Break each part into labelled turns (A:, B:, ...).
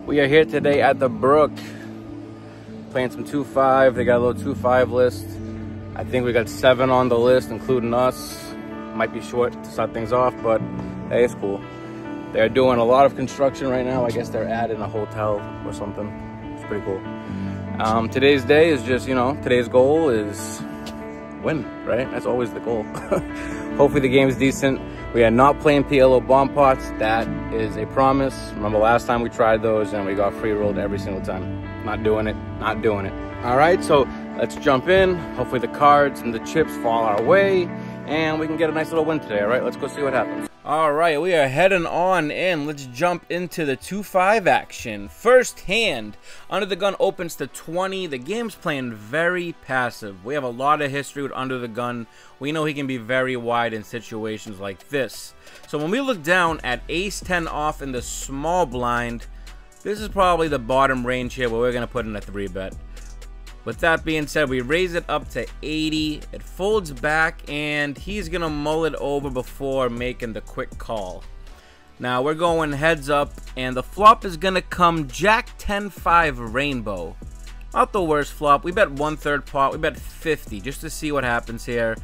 A: We are here today at the Brook, playing some 2-5. They got a little 2-5 list. I think we got 7 on the list, including us. Might be short to start things off, but hey, it's cool. They're doing a lot of construction right now. I guess they're adding a hotel or something. It's pretty cool. Today's day is just, today's goal is win, right? That's always the goal. Hopefully the game is decent. We are not playing PLO bomb pots. That is a promise. Remember last time we tried those and we got free rolled every single time. Not doing it, not doing it. All right, so let's jump in. Hopefully the cards and the chips fall our way and we can get a nice little win today, all right? Let's go see what happens. All right, we are heading on in. Let's jump into the 2-5 action. First hand, Under the Gun opens to 20. The game's playing very passive. We have a lot of history with Under the Gun. We know he can be very wide in situations like this. So when we look down at Ace-10 off in the small blind, this is probably the bottom range here where we're going to put in a 3-bet. With that being said, we raise it up to 80. It folds back, and he's going to mull it over before making the quick call. Now, we're going heads up, and the flop is going to come Jack 10-5 Rainbow. Not the worst flop. We bet 1/3 pot. We bet 50 just to see what happens here.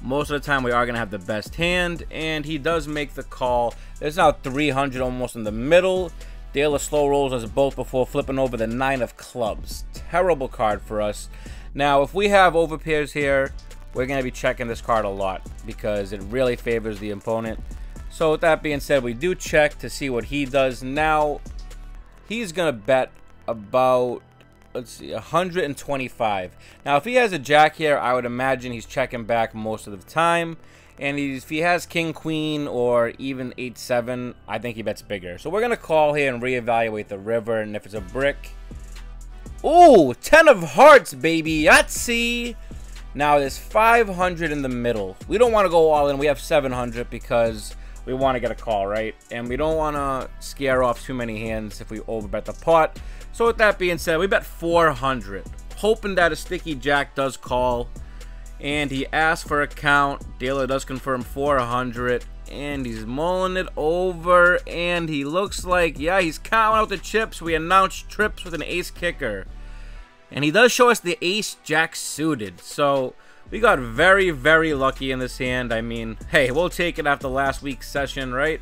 A: Most of the time, we are going to have the best hand, and he does make the call. There's now 300 almost in the middle. Dealer slow rolls us both before flipping over the 9 of clubs. Terrible card for us. Now, if we have overpairs here, we're going to be checking this card a lot because it really favors the opponent. So with that being said, we do check to see what he does. Now, he's going to bet about, let's see, 125. Now, if he has a jack here, I would imagine he's checking back most of the time. And if he has king, queen, or even 8-7, I think he bets bigger. So we're going to call here and reevaluate the river. And if it's a brick... Ooh, 10 of hearts, baby. Yahtzee! Now, there's 500 in the middle. We don't want to go all in. We have 700 because we want to get a call, right? And we don't want to scare off too many hands if we overbet the pot. So with that being said, we bet 400. Hoping that a sticky jack does call. And he asks for a count. Dealer does confirm 400. And he's mulling it over. And he looks like, yeah, he's counting out the chips. We announced trips with an ace kicker. And he does show us the ace jack suited. So we got very, very lucky in this hand. I mean, hey, we'll take it after last week's session, right?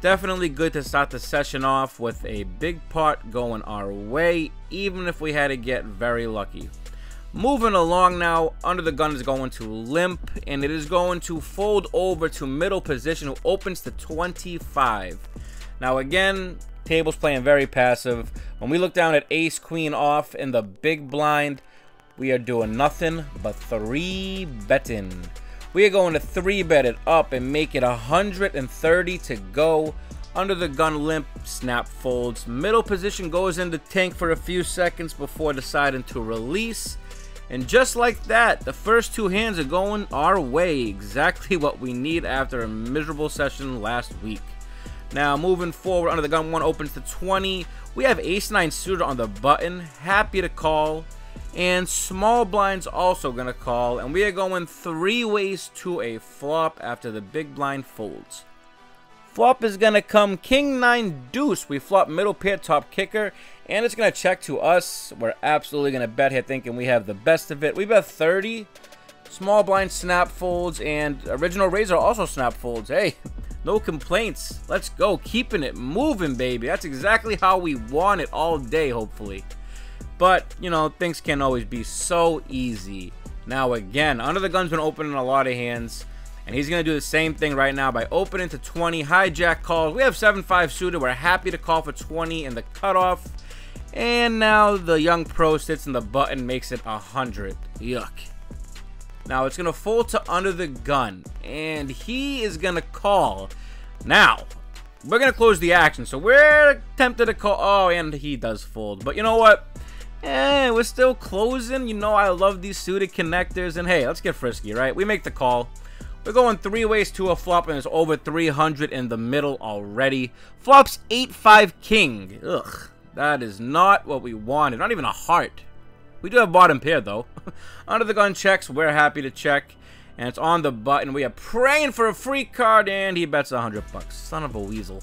A: Definitely good to start the session off with a big pot going our way. Even if we had to get very lucky. Moving along now, Under the Gun is going to limp, and it is going to fold over to middle position, who opens to 25. Now again, table's playing very passive. When we look down at ace queen off in the big blind, we are doing nothing but 3-betting. We are going to 3-bet it up and make it 130 to go. Under the Gun limp, snap folds. Middle position goes into tank for a few seconds before deciding to release. And just like that, the first 2 hands are going our way. Exactly what we need after a miserable session last week. Now, moving forward, Under the Gun 1 opens to 20. We have ace-9 suited on the button. Happy to call. And small blind's also going to call. And we are going 3 ways to a flop after the big blind folds. Flop is going to come king-9 deuce. We flop middle pair top kicker. And it's going to check to us. We're absolutely going to bet here thinking we have the best of it. We bet 30. Small blind snap folds. And original razor also snap folds. Hey, no complaints. Let's go. Keeping it moving, baby. That's exactly how we want it all day, hopefully. But, things can't always be so easy. Now, again, Under the Gun's been opening a lot of hands. And he's going to do the same thing right now by opening to 20. Hijack calls. We have 7-5 suited. We're happy to call for 20 in the cutoff. And now the young pro sits in the button, makes it 100. Yuck. Now it's going to fold to Under the Gun. And he is going to call. Now, we're going to close the action. So we're tempted to call. Oh, and he does fold. But you know what? We're still closing. I love these suited connectors. And hey, let's get frisky, right? We make the call. We're going 3 ways to a flop, and it's over 300 in the middle already. Flops 8-5 king. Ugh, that is not what we wanted. Not even a heart. We do have bottom pair, though. Under the Gun checks. We're happy to check. And it's on the button. We are praying for a free card, and he bets $100. Son of a weasel.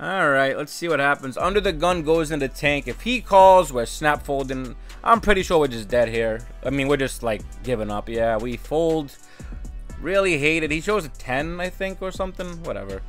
A: Alright, let's see what happens. Under the gun goes in the tank. If he calls, we're snap folding. I'm pretty sure we're just dead here. I mean, we're just, like, giving up. Yeah, we fold. Really hate it. He shows a 10, I think, or something. Whatever.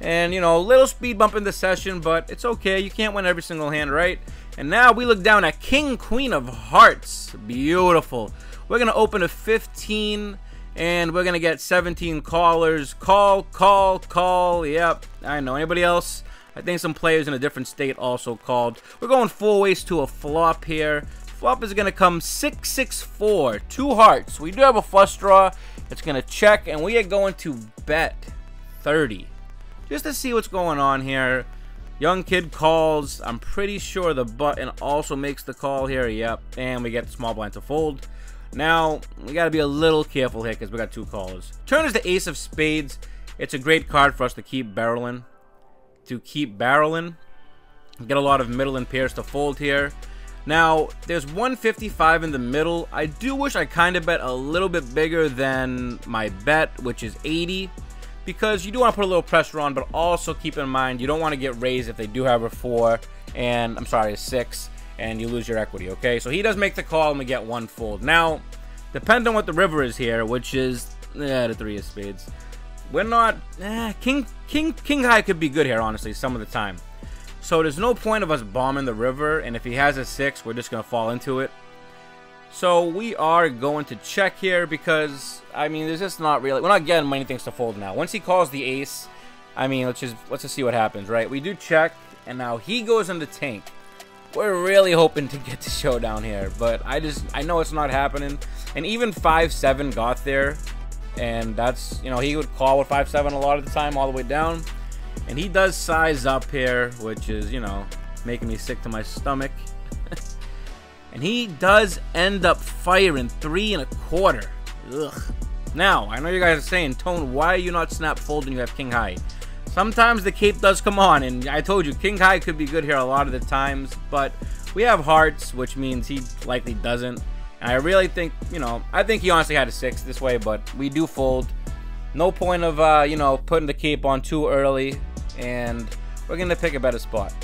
A: And, you know, a little speed bump in the session, but it's okay. You can't win every single hand, right? And now we look down at King, Queen of Hearts. Beautiful. We're going to open a 15, and we're going to get 17 callers. Call, call, call. Yep, I know. Anybody else? I think some players in a different state also called. We're going full ways to a flop here. Flop is going to come 6-6-4. 2 hearts. We do have a flush draw. It's going to check, and we are going to bet 30. Just to see what's going on here. Young kid calls. I'm pretty sure the button also makes the call here. Yep. And we get the small blind to fold. Now, we got to be a little careful here because we got 2 callers. Turn is the ace of spades. It's a great card for us to keep barreling. Get a lot of middle and pairs to fold here. Now, there's 155 in the middle. I do wish I kind of bet a little bit bigger than my bet, which is 80. Because you do want to put a little pressure on, but also keep in mind you don't want to get raised if they do have a 4 and I'm sorry, a 6, and you lose your equity. Okay, so he does make the call and we get 1 fold. Now, depending on what the river is here, which is the 3 of spades. We're not king high could be good here, honestly, some of the time. So there's no point of us bombing the river, and if he has a 6, we're just gonna fall into it. So we are going to check here because, I mean, there's just not really, we're not getting many things to fold now. Once he calls the ace, I mean, let's just see what happens, right? We do check, and now he goes in the tank. We're really hoping to get the showdown here, but I know it's not happening. And even 5-7 got there, and that's, you know, he would call with 5-7 a lot of the time all the way down. And he does size up here, which is, you know, making me sick to my stomach. And he does end up firing 3 1/4. Ugh. Now, I know you guys are saying, Tone, why are you not snap folding? You have king high. Sometimes the cape does come on, and I told you, king high could be good here a lot of the times, but we have hearts, which means he likely doesn't. And I really think, you know, I think he honestly had a 6 this way, but we do fold. No point of, you know, putting the cape on too early, and we're going to pick a better spot.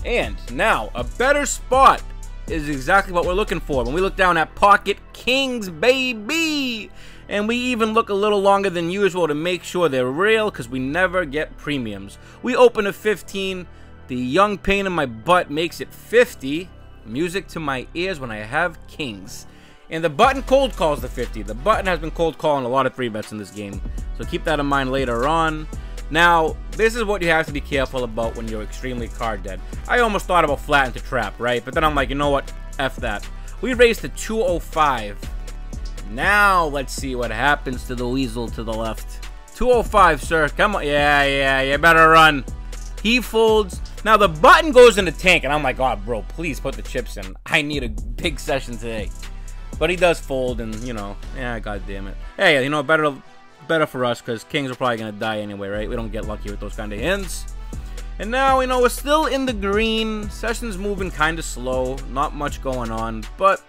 A: And now, a better spot is exactly what we're looking for. When we look down at pocket kings, baby! And we even look a little longer than usual to make sure they're real, because we never get premiums. We open a 15. The young pain in my butt makes it 50. Music to my ears when I have kings. And the button cold calls the 50. The button has been cold calling a lot of 3-bets in this game. So keep that in mind later on. Now, this is what you have to be careful about when you're extremely card dead. I almost thought about flat into trap, right? But then I'm like, you know what? F that. We raised to 205. Now, let's see what happens to the weasel to the left. 205, sir. Come on. Yeah, you better run. He folds. Now, the button goes in the tank, and I'm like, oh, bro, please put the chips in. I need a big session today. But he does fold, and, you know, yeah, god damn it. Hey, you know, better for us, because kings are probably going to die anyway, right? We don't get lucky with those kind of hands. And now, you know, we're still in the green. Session's moving kind of slow. Not much going on, but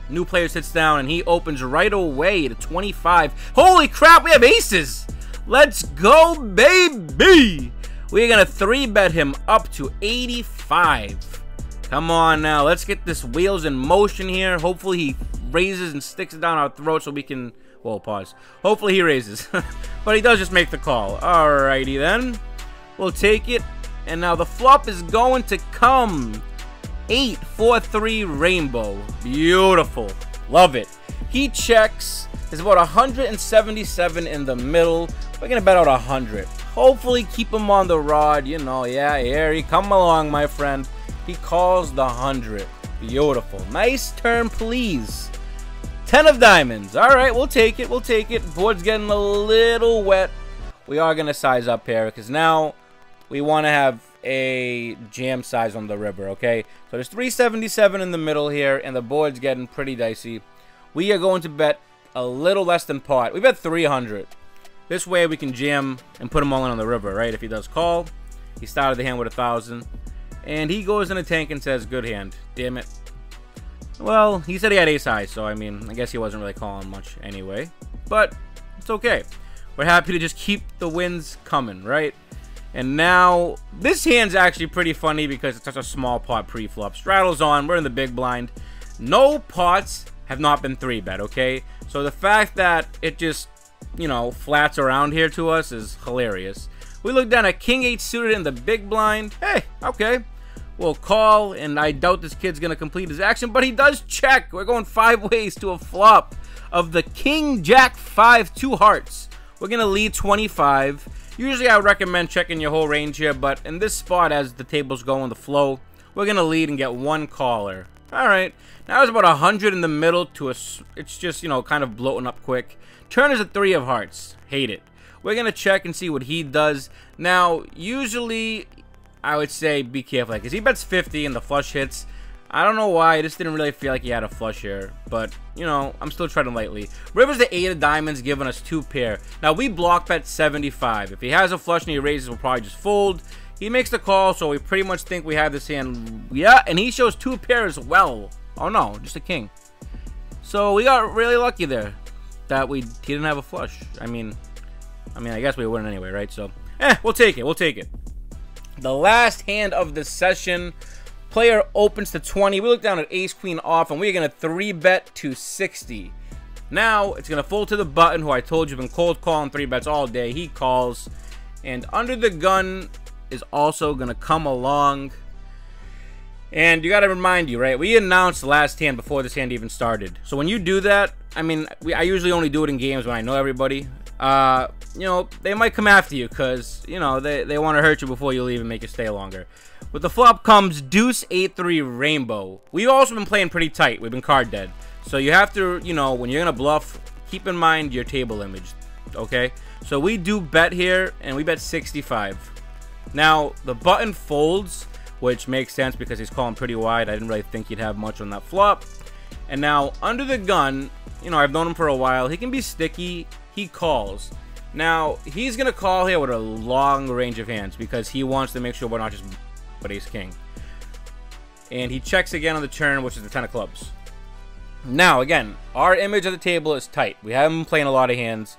A: new player sits down, and he opens right away to 25. Holy crap, we have aces! Let's go, baby! We're going to 3-bet him up to 85. Come on now, let's get this wheels in motion here. Hopefully he raises and sticks it down our throat so we can... Well, pause. Hopefully he raises. But he does just make the call. Alrighty then. We'll take it. And now the flop is going to come. 8-4-3 rainbow. Beautiful. Love it. He checks. There's about 177 in the middle. We're going to bet out 100. Hopefully keep him on the rod. You know, yeah, Harry. Come along, my friend. He calls the 100. Beautiful. Nice turn, please. 10 of diamonds. All right, we'll take it. We'll take it. Board's getting a little wet. We are going to size up here because now we want to have a jam size on the river, okay? So there's 377 in the middle here, and the board's getting pretty dicey. We are going to bet a little less than pot. We bet 300. This way we can jam and put him all in on the river, right? If he does call, he started the hand with 1,000. And he goes in the tank and says, good hand. Damn it. Well, he said he had ace high, so I mean, I guess he wasn't really calling much anyway. But it's okay. We're happy to just keep the wins coming, right? And now, this hand's actually pretty funny because it's such a small pot pre-flop. Straddle's on, we're in the big blind. No pots have not been 3-bet, okay? So the fact that it just, you know, flats around here to us is hilarious. We look down at King 8 suited in the big blind. Hey, okay. We'll call, and I doubt this kid's going to complete his action, but he does check. We're going 5 ways to a flop of the King Jack 5 2 hearts. We're going to lead 25. Usually I would recommend checking your whole range here, but in this spot, as the tables go in the flow, we're going to lead and get 1 caller. All right. Now it's about 100 in the middle to a... It's just, you know, kind of bloating up quick. Turn is a 3 of hearts. Hate it. We're going to check and see what he does. Now, usually, I would say be careful, because he bets 50 and the flush hits. I don't know why. I just didn't really feel like he had a flush here. But, you know, I'm still treading lightly. River's the 8 of diamonds, giving us 2 pair. Now, we block bet 75. If he has a flush and he raises, we'll probably just fold. He makes the call, so we pretty much think we have this hand. Yeah, and he shows 2 pair as well. Oh, no, just a king. So, we got really lucky there that he didn't have a flush. I mean, I guess we wouldn't anyway, right? So, we'll take it. We'll take it. The last hand of the session. Player opens to 20. We look down at ace queen off, and we're going to 3-bet to 60. Now, it's going to fold to the button, who I told you been cold calling 3-bets all day. He calls. And under the gun is also going to come along. And you got to remind you, right? We announced the last hand before this hand even started. So when you do that, I mean, I usually only do it in games when I know everybody. You know, they might come after you because, you know, they want to hurt you before you leave and make you stay longer. With the flop comes deuce 8-3 rainbow. We've also been playing pretty tight. We've been card dead. So you have to, you know, when you're going to bluff, keep in mind your table image, okay? So we do bet here, and we bet 65. Now, the button folds, which makes sense because he's calling pretty wide. I didn't really think he'd have much on that flop. And now, under the gun, you know, I've known him for a while. He can be sticky. He calls. Now, he's going to call here with a long range of hands because he wants to make sure we're not just ace king. And he checks again on the turn, which is the 10 of clubs. Now, again, our image of the table is tight. We haven't been playing a lot of hands,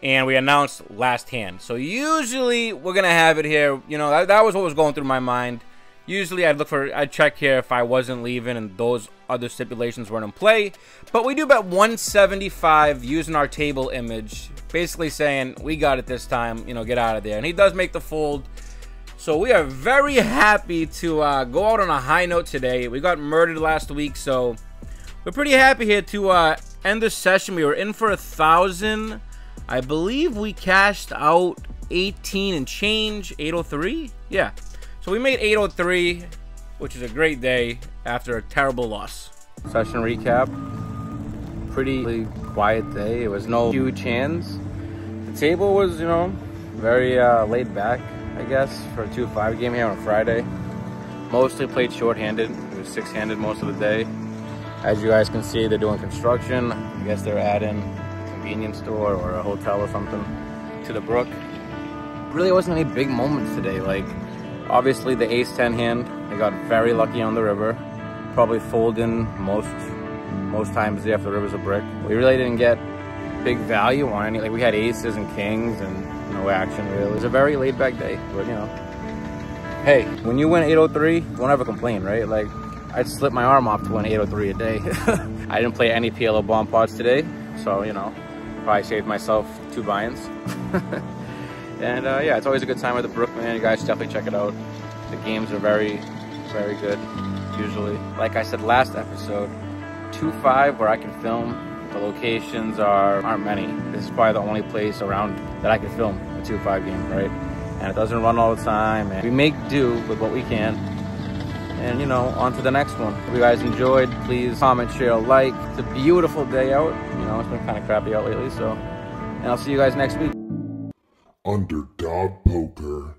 A: and we announced last hand. So usually we're going to have it here. You know, that was what was going through my mind. Usually I'd check here if I wasn't leaving and those other stipulations weren't in play. But we do bet 175 using our table image, basically saying, we got it this time, you know, get out of there. And he does make the fold. So we are very happy to go out on a high note today. We got murdered last week, so we're pretty happy here to end the session. We were in for 1,000. I believe we cashed out 18 and change, 803. Yeah. So we made 803, which is a great day after a terrible loss. Session recap. Pretty quiet day. It was no huge hands. The table was, you know, very laid back, I guess, for a 2-5 game here on Friday. Mostly played short-handed. It was 6-handed most of the day. As you guys can see, they're doing construction. I guess they're adding a convenience store or a hotel or something to the brook. Really wasn't any big moments today. Like, obviously the ace-10 hand, they got very lucky on the river. Probably folding most times after the river's a brick. We really didn't get big value on any. Like, we had aces and kings and no action really. It was a very laid back day, but you know. Hey, when you win 803, don't ever complain, right? Like, I'd slip my arm off to win 803 a day. I didn't play any PLO bomb pots today, so you know, probably saved myself 2 buy-ins. And yeah, it's always a good time at the brook, man. You guys definitely check it out. The games are very, very good, usually. Like I said last episode, 2-5 where I can film. The locations aren't many. This is probably the only place around that I can film a 2-5 game, right? And it doesn't run all the time. And we make do with what we can. And, you know, on to the next one. If you guys enjoyed, please comment, share, like. It's a beautiful day out. You know, it's been kind of crappy out lately, so. And I'll see you guys next week.
B: Underdog Poker.